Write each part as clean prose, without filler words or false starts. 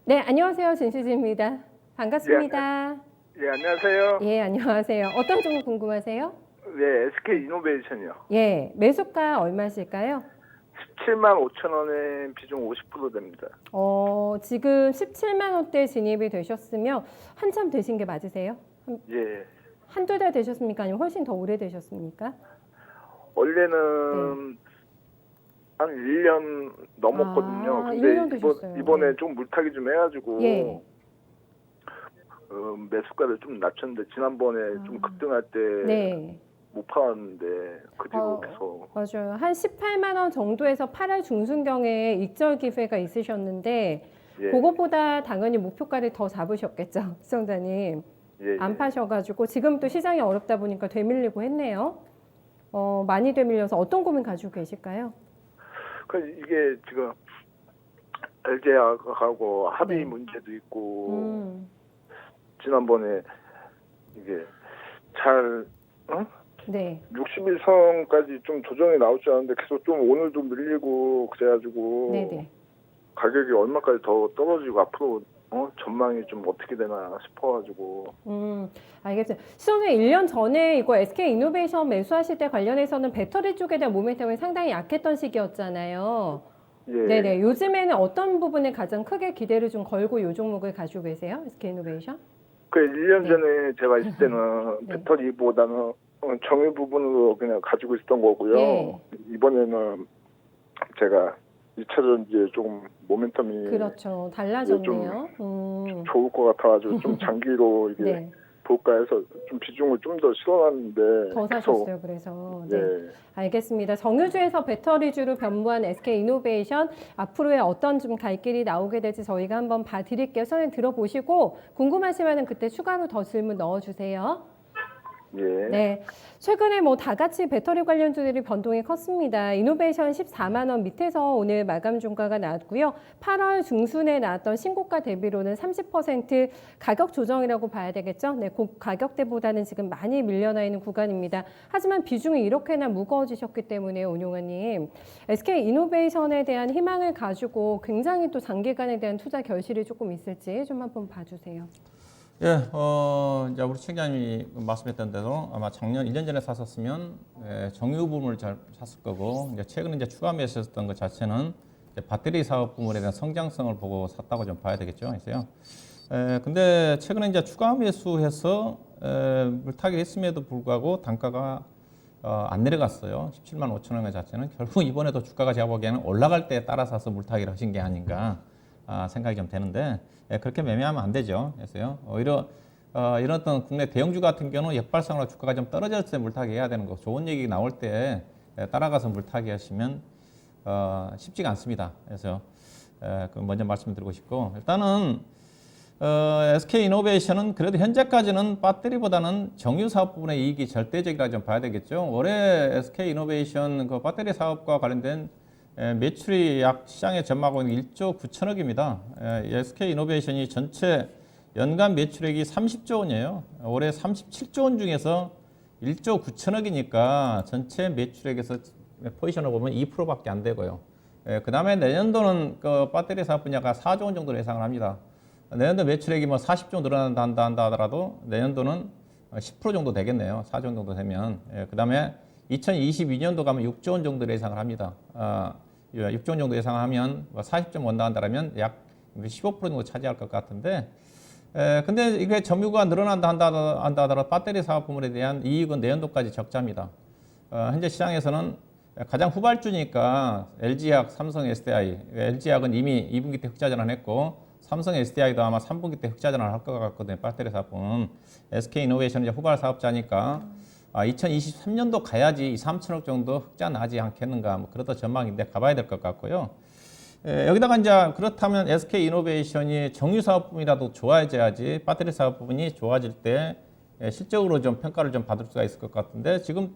네, 안녕하세요. 진수지입니다. 반갑습니다. 예, 안녕하세요. 예, 안녕하세요. 어떤 종목 궁금하세요? 네, SK 이노베이션이요. 예, 매수가 얼마실까요? 17만 5천 원에 비중 50% 됩니다. 지금 17만 원대 진입이 되셨으면 한참 되신 게 맞으세요? 예. 한두 달 되셨습니까? 아니면 훨씬 더 오래 되셨습니까? 원래는 한 1년 넘었거든요. 아, 근데 1년 되셨어요. 이번에 네. 좀 물타기 좀 해가지고 예. 매수가를 좀 낮췄는데 지난번에 좀 급등할 때 네. 못 팔았는데 그 뒤로 계속. 맞아요. 한 18만 원 정도에서 8월 중순경에 익절 기회가 있으셨는데 예. 그것보다 당연히 목표가를 더 잡으셨겠죠, 시청자님. 예, 안 예. 파셔가지고 지금 또 시장이 어렵다 보니까 되밀리고 했네요. 많이 되밀려서 어떤 고민 가지고 계실까요? 이게 지금 LG하고 합의 네. 문제도 있고 음, 지난번에 이게 잘 네. 61선까지 좀 조정이 나올 줄 알았는데 계속 좀 오늘도 밀리고 그래가지고 네네. 가격이 얼마까지 더 떨어지고 앞으로 전망이 좀 어떻게 되나 싶어가지고. 알겠어요. 시청자님 1년 전에 이거 SK 이노베이션 매수하실 때 관련해서는 배터리 쪽에 대한 모멘텀이 상당히 약했던 시기였잖아요. 예. 네네. 요즘에는 어떤 부분에 가장 크게 기대를 좀 걸고 이 종목을 가지고 계세요? SK 이노베이션? 그 1년 네. 전에 제가 있을 때는 네. 배터리보다는 정유 부분으로 그냥 가지고 있었던 거고요. 예. 이번에는 제가 2차 전지에 조금 모멘텀이 그렇죠. 달라졌네요. 좋을 것 같아가지고 좀 장기로 이게 네. 볼까 해서 좀 비중을 좀 더 실어놨는데 더 계속. 사셨어요. 그래서. 네. 예. 알겠습니다. 정유주에서 배터리주로 변모한 SK 이노베이션 앞으로의 어떤 좀 갈 길이 나오게 될지 저희가 한번 봐드릴게요. 선생님 들어보시고 궁금하시면 그때 추가로 더 질문 넣어주세요. 예. 네. 최근에 뭐 다 같이 배터리 관련주들이 변동이 컸습니다. 이노베이션 14만 원 밑에서 오늘 마감 종가가 나왔고요. 8월 중순에 나왔던 신고가 대비로는 30% 가격 조정이라고 봐야 되겠죠. 네, 그 가격대보다는 지금 많이 밀려나 있는 구간입니다. 하지만 비중이 이렇게나 무거워지셨기 때문에 운용아님, SK 이노베이션에 대한 희망을 가지고 굉장히 또 장기간에 대한 투자 결실이 조금 있을지 좀 한번 봐주세요. 예, 이제 우리 청장님이 말씀했던 대로 아마 작년 1년 전에 샀었으면 정유 부분을 잘 샀을 거고, 이제 최근에 이제 추가 매수했던 것 자체는 이제 배터리 사업 부분에 대한 성장성을 보고 샀다고 좀 봐야 되겠죠, 있어요. 근데 최근에 이제 추가 매수해서 물타기 했음에도 불구하고 단가가 안 내려갔어요. 17만 5천 원 자체는 결국 이번에도 주가가 제가 보기에는 올라갈 때 따라 사서 물타기를 하신 게 아닌가. 생각이 좀 되는데 그렇게 매매하면 안 되죠. 그래서요. 오히려 이런 어떤 국내 대형주 같은 경우는 역발상으로 주가가 좀 떨어졌을 때 물타기 해야 되는 거. 좋은 얘기 나올 때 따라가서 물타기 하시면 쉽지가 않습니다. 그래서 먼저 말씀드리고 싶고 일단은 SK 이노베이션은 그래도 현재까지는 배터리보다는 정유 사업 부분의 이익이 절대적이라 좀 봐야 되겠죠. 올해 SK 이노베이션 그 배터리 사업과 관련된 매출이 약 시장에 전망하고 있는 1조 9천억입니다. SK 이노베이션이 전체 연간 매출액이 30조 원이에요. 올해 37조 원 중에서 1조 9천억이니까 전체 매출액에서 포지션을 보면 2%밖에 안 되고요. 그 다음에 내년도는 그 배터리 사업 분야가 4조 원 정도로 예상을 합니다. 내년도 매출액이 뭐 40조 늘어난다 하더라도 내년도는 10% 정도 되겠네요. 4조 원 정도 되면. 그 다음에 2022년도 가면 6조 원 정도를 예상을 합니다. 6조 원 정도 예상을 하면 40점 원다 한다면 약 15% 정도 차지할 것 같은데, 근데 이게 점유가 늘어난다 한다 하더라도 배터리 사업 부문에 대한 이익은 내년도까지 적자입니다. 현재 시장에서는 가장 후발주니까 LG화학, 삼성 SDI, LG화학은 이미 2분기 때 흑자 전환했고 삼성 SDI도 아마 3분기 때 흑자 전환을 할 것 같거든요. 배터리 사업은 SK 이노베이션은 이제 후발 사업자니까 2023년도 가야지 2, 3천억 정도 흑자 나지 않겠는가, 뭐 그렇다 전망인데 가봐야 될 것 같고요. 여기다가 이제 그렇다면 SK 이노베이션이 정유 사업 부분이라도 좋아져야지 배터리 사업 부분이 좋아질 때 실적으로 좀 평가를 좀 받을 수가 있을 것 같은데 지금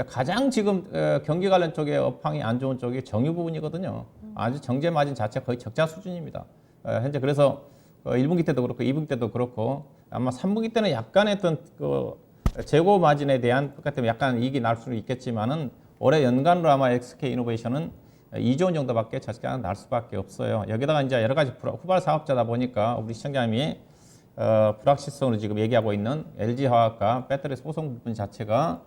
가장 지금 경기 관련 쪽에 업황이 안 좋은 쪽이 정유 부분이거든요. 아주 정제 마진 자체가 거의 적자 수준입니다. 현재 그래서 1분기 때도 그렇고 2분기 때도 그렇고 아마 3분기 때는 약간의 어떤 그 재고 마진에 대한 것 때문에 약간 이익이 날 수는 있겠지만은 올해 연간으로 아마 SK 이노베이션은 2조 원 정도밖에 자체가 날 수밖에 없어요. 여기다가 이제 여러 가지 후발 사업자다 보니까 우리 시청자님이 불확실성으로 지금 얘기하고 있는 LG화학과 배터리 소송 부분 자체가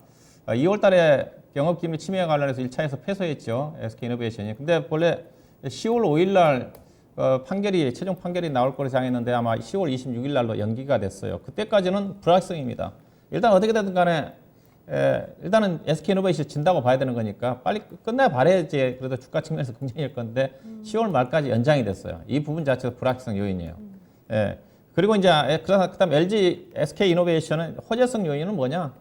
2월 달에 영업기밀 침해 관련해서 1차에서 패소했죠. SK이노베이션이. 근데 원래 10월 5일 날 최종 판결이 나올 거로 예상했는데 아마 10월 26일 날로 연기가 됐어요. 그때까지는 불확실성입니다. 일단 어떻게 되든 간에 일단은 SK이노베이션이 진다고 봐야 되는 거니까 빨리 끝내 봐야지 그래도 주가 측면에서 긍정일 건데 10월 말까지 연장이 됐어요. 이 부분 자체가 불확실성 요인이에요. 그리고 이제 그다음 LG SK이노베이션은 호재성 요인은 뭐냐?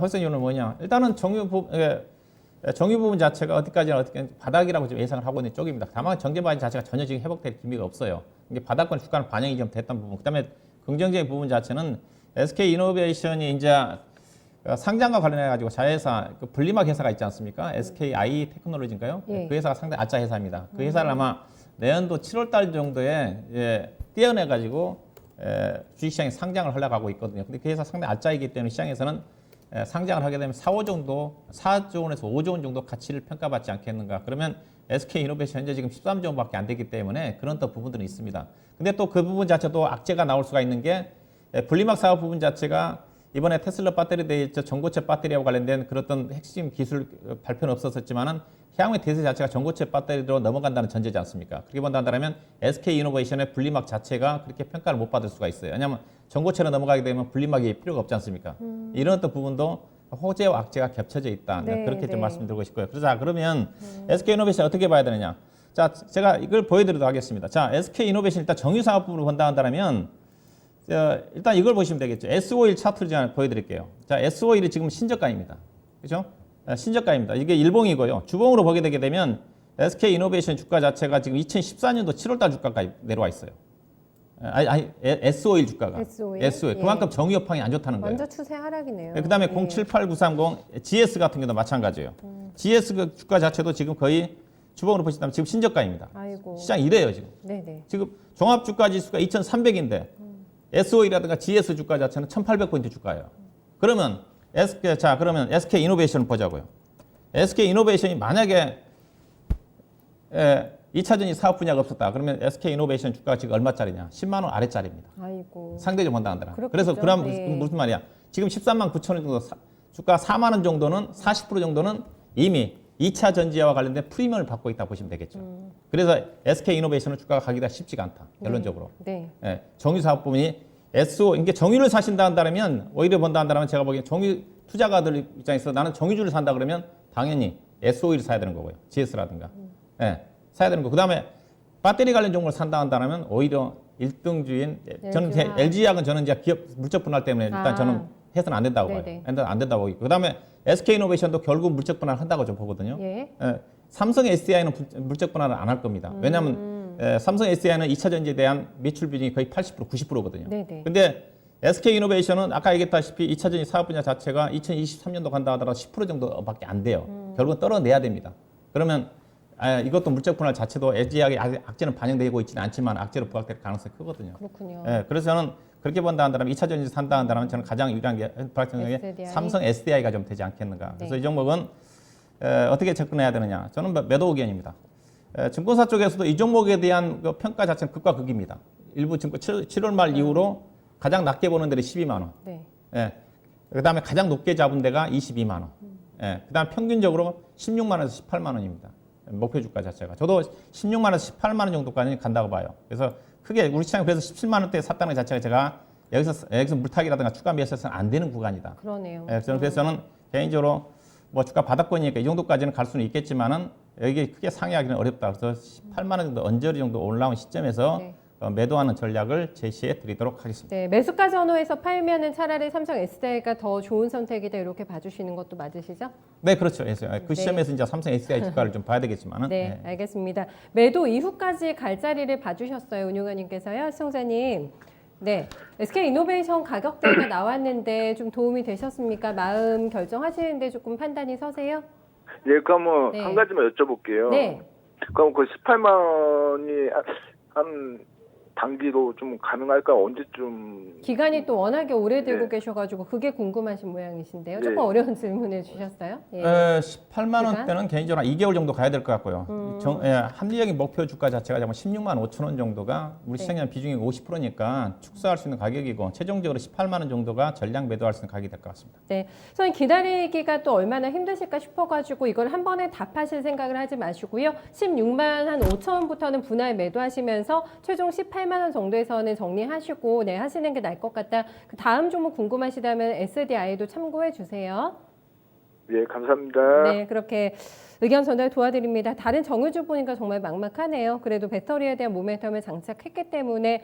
호재성 요인은 뭐냐? 일단은 정유 부분 자체가 어디까지나 어떻게 바닥이라고 지금 예상을 하고 있는 쪽입니다. 다만 정제마진 자체가 전혀 지금 회복될 기미가 없어요. 이게 바닥권 주가는 반영이 좀 됐던 부분. 그다음에 긍정적인 부분 자체는 SK이노베이션이 이제 상장과 관련해 가지고 자회사 분리막 회사가 있지 않습니까? SKI 테크놀로지인가요? 예. 그 회사가 상당히 아짜 회사입니다. 그 회사를 아마 내년도 7월 달 정도에 떼어내 가지고 주식시장에 상장을 하려고 하고 있거든요. 근데 그 회사 상당히 아짜이기 때문에 시장에서는 상장을 하게 되면 4조 원에서 5조 원 정도 가치를 평가받지 않겠는가. 그러면 SK이노베이션 현재 지금 13조 원밖에 안 되기 때문에 그런 또 부분들은 있습니다. 근데 또 그 부분 자체도 악재가 나올 수가 있는 게 분리막 사업 부분 자체가 이번에 테슬라 배터리 대체 전고체 배터리하고 관련된 그런 핵심 기술 발표는 없었지만은 향후에 대세 자체가 전고체 배터리로 넘어간다는 전제지 않습니까? 그렇게 본다면 SK이노베이션의 분리막 자체가 그렇게 평가를 못 받을 수가 있어요. 왜냐하면 전고체로 넘어가게 되면 분리막이 필요가 없지 않습니까? 이런 또 부분도 호재와 악재가 겹쳐져 있다. 네, 그렇게 네. 좀 말씀드리고 싶고요. 그래서 그러면 SK이노베이션 어떻게 봐야 되느냐? 자, 제가 이걸 보여드리도록 하겠습니다. 자, SK이노베이션 일단 정유사업부로 본다면 일단 이걸 보시면 되겠죠. S51 차트를 제가 보여드릴게요. 자, S51이 지금 신저가입니다. 그렇죠? 신저가입니다. 이게 일봉이고요. 주봉으로 보게 되게 되면 SK이노베이션 주가 자체가 지금 2014년도 7월달 주가까지 내려와 있어요. S51 주가가. S51? 그만큼 정유 여파이 안 좋다는 거예요. 완전 추세 하락이네요. 그 다음에 예. 078930 GS 같은 경우도 마찬가지예요. GS 그 주가 자체도 지금 거의 주봉으로 보시다면 지금 신저가입니다. 아이고. 시장 이래요 지금. 네네. 지금 종합주가 지수가 2300인데 SO이라든가 GS 주가 자체는 1800포인트 주가예요. 그러면 그러면 SK이노베이션을 보자고요. SK이노베이션이 만약에 2차전지 사업 분야가 없었다. 그러면 SK이노베이션 주가가 지금 얼마짜리냐? 10만 원 아래짜리입니다. 아이고. 상대적으로 본다는 그렇겠죠. 그래서 그럼 네. 무슨 말이야? 지금 13만 9천 원 정도 주가 4만 원 정도는 40% 정도는 이미 2차 전지와 관련된 프리미엄을 받고 있다 보시면 되겠죠. 그래서 SK이노베이션은 주가가 가기가 쉽지가 않다. 결론적으로. 네. 정유 사업 부분이 이게 정유를 사신다 한다면 오히려 본다 한다면 제가 보기엔 정유 투자가들 입장에서 나는 정유주를 산다 그러면 당연히 SO를 사야 되는 거고요. GS라든가. 사야 되는 거. 그다음에 배터리 관련 종목을 산다 한다면 오히려 1등주인 저는 LG화학은 저는 이제 기업 물적 분할 때문에 일단 저는 해서는 안 된다고 봐요. 안 된다고 보고. 그다음에 SK이노베이션도 결국 물적 분할 한다고 좀 보거든요. 예. 삼성 SDI는 물적 분할을 안 할 겁니다. 왜냐하면 삼성 SDI는 2차 전지에 대한 매출 비중이 거의 80% 90%거든요. 네네. 근데 SK이노베이션은 아까 얘기했다시피 2차 전지 사업 분야 자체가 2023년도 간다 하더라도 10% 정도밖에 안 돼요. 결국은 떨어내야 됩니다. 그러면 이것도 물적 분할 자체도 LG화학의 악재는 반영되고 있지는 않지만 악재로 부각될 가능성이 크거든요. 그렇군요. 그래서 저는 그렇게 본다 한다면 2차 전지 산다 한다면 저는 가장 유리한 게 SDI? 삼성 SDI가 좀 되지 않겠는가. 그래서 이 종목은 어떻게 접근해야 되느냐. 저는 매도 의견입니다. 증권사 쪽에서도 이 종목에 대한 그 평가 자체는 극과 극입니다. 일부 증권 7월 말 이후로 가장 낮게 보는 데는 12만 원. 네. 그다음에 가장 높게 잡은 데가 22만 원. 그다음 평균적으로 16만 원에서 18만 원입니다. 목표 주가 자체가. 저도 16만 원에서 18만 원 정도까지 간다고 봐요. 그래서 크게 우리 시장에 그래서 17만 원대에 샀다는 것 자체가 제가 여기서 물타기라든가 추가 매수해서는 안 되는 구간이다. 그러네요. 그래서 저는 개인적으로 뭐 주가 바닥권이니까 이 정도까지는 갈 수는 있겠지만은 여기 크게 상회하기는 어렵다. 그래서 18만 원 정도 언저리 정도 올라온 시점에서 네. 매도하는 전략을 제시해 드리도록 하겠습니다. 네, 매수가 선호해서 팔면은 차라리 삼성 SDI가 더 좋은 선택이다 이렇게 봐주시는 것도 맞으시죠? 네, 그렇죠. 그 시점에서 네. 이제 삼성 SDI 주가를 좀 봐야 되겠지만은. 네, 알겠습니다. 매도 이후까지 갈 자리를 봐주셨어요, 운용가님께서요, 시청자님. 네, SK이노베이션 가격대가 나왔는데 좀 도움이 되셨습니까? 마음 결정하시는데 조금 판단이 서세요? 예, 그럼 네. 한 가지만 여쭤볼게요. 네. 그럼 그 18만 원이 한 단기로 좀 가능할까? 언제쯤? 기간이 또 워낙에 오래 들고 네. 계셔가지고 그게 궁금하신 모양이신데요. 네. 조금 어려운 질문을 주셨어요. 예. 18만 기간? 원대는 개인적으로 한 2개월 정도 가야 될 것 같고요. 합리적인 목표 주가 자체가 16만 5천 원 정도가 우리 시장량 비중이 50%니까 축소할 수 있는 가격이고 최종적으로 18만 원 정도가 전량 매도할 수 있는 가격이 될 것 같습니다. 네, 저는 기다리기가 또 얼마나 힘드실까 싶어가지고 이걸 한 번에 답하실 생각을 하지 마시고요. 16만 한 5천 원부터는 분할 매도하시면서 최종 18만 원 정도에서는 정리하시고 네 하시는 게 나을 것 같다. 그 다음 종목 궁금하시다면 SDI도 참고해 주세요. 예, 감사합니다. 네, 그렇게 의견 전달 도와드립니다. 다른 정유주 보니까 정말 막막하네요. 그래도 배터리에 대한 모멘텀을 장착했기 때문에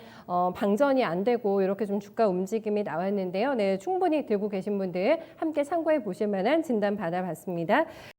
방전이 안 되고 이렇게 좀 주가 움직임이 나왔는데요. 네, 충분히 들고 계신 분들 함께 참고해 보실 만한 진단 받아봤습니다.